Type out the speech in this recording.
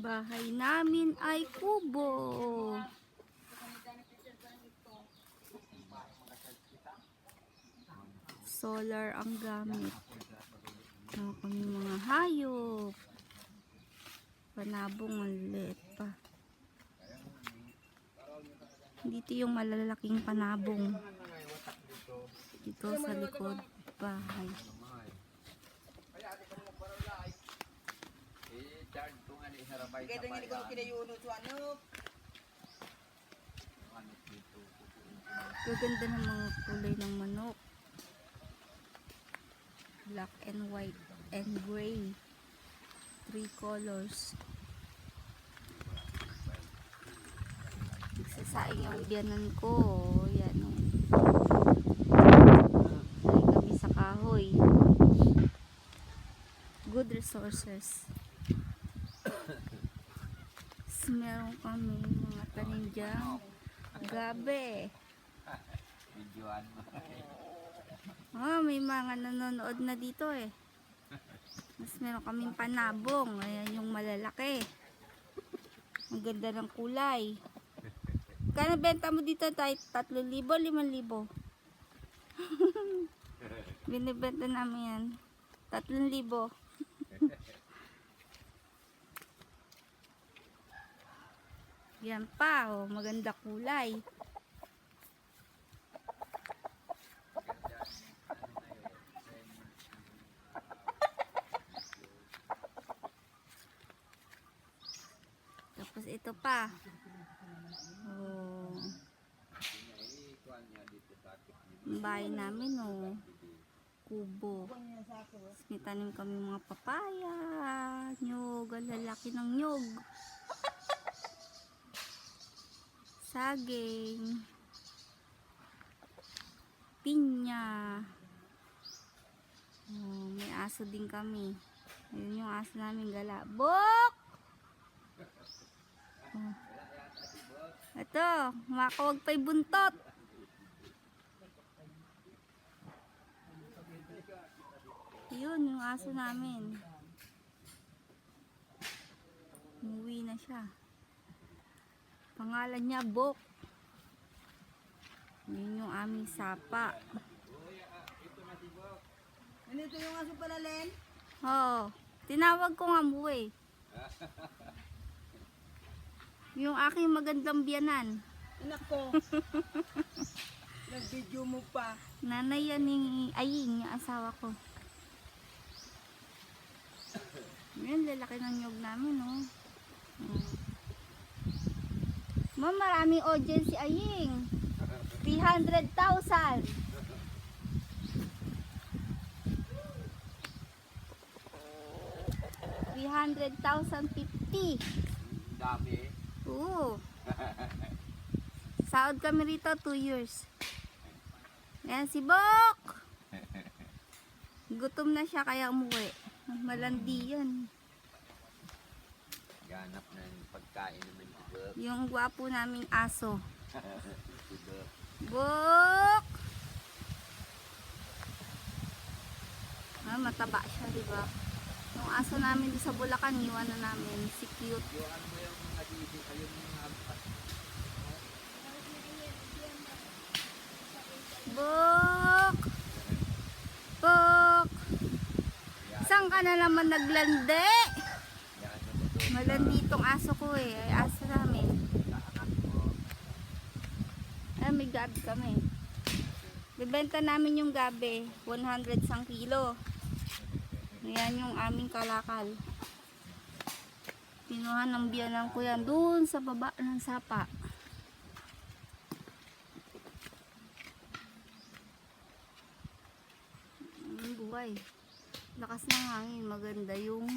Bahay namin ay kubo. Solar ang gamit. Kami mga hayop. Panabong ang liit pa. Dito yung malalaking panabong. Dito sa likod bahay. Gaganda ng mga kulay ng manok. Black and white and gray. 3 colors. Nagsasaing yung biyanan ko. Yan o. Ay kami sa kahoy. Good resources. Meron kami mga tanim dyan. Gabi. May mga nanonood na dito eh. Mas meron kaming panabong. Ayan yung malalaki. Ang ganda ng kulay. Kano benta mo dito tayo? 3,000, 5,000. Binibenta namin yan. 3,000. Yan pa, oh, maganda kulay. Tapos ito pa. Oh. Ang bahay namin, oh. Kubo. May tanim kami mga papaya, nyog, ang lalaki ng nyog. Saging, pinya. Oh, may aso din kami. Ayun yung aso namin, galabok. Oh. Ito, makawag pa'y buntot. Yun yung aso namin. Umuwi na siya. Pangalan niya Bok. Yun yung aming sapa. Ganito yung aso pala, Len? Oo. Tinawag ko nga mo eh. Yung aking magandang biyanan. Anak ko. Nag-video mo pa. Nanay yan ni Aying, yung asawa ko. Yan, lalaki ng nyog namin, oh. Ma'am, maraming audience si Aying. 300,000. 300,050. Dami. Oo. Sahod kami rito 2 years. Yan si Bok. Gutom na siya kaya umuwi. Malandi yan. Ganap na yung pagkain naman si Bok. Yung gwapo naming aso. Bok! Mataba siya, diba? Yung aso namin doon sa Bulacan, iwan na namin. Si cute. Iwan mo yung mga dito, yung mga Bok! Bok! Saan ka na naman naglandi? Malandi itong aso ko eh. Ay, aso namin. Ay, may gabi kami. Bibenta namin yung gabi. 100 sang kilo. Ayan yung aming kalakal. Pinuhan ng biyanan ko yan. Doon sa baba ng sapa. Buhay. Lakas ng hangin. Maganda yung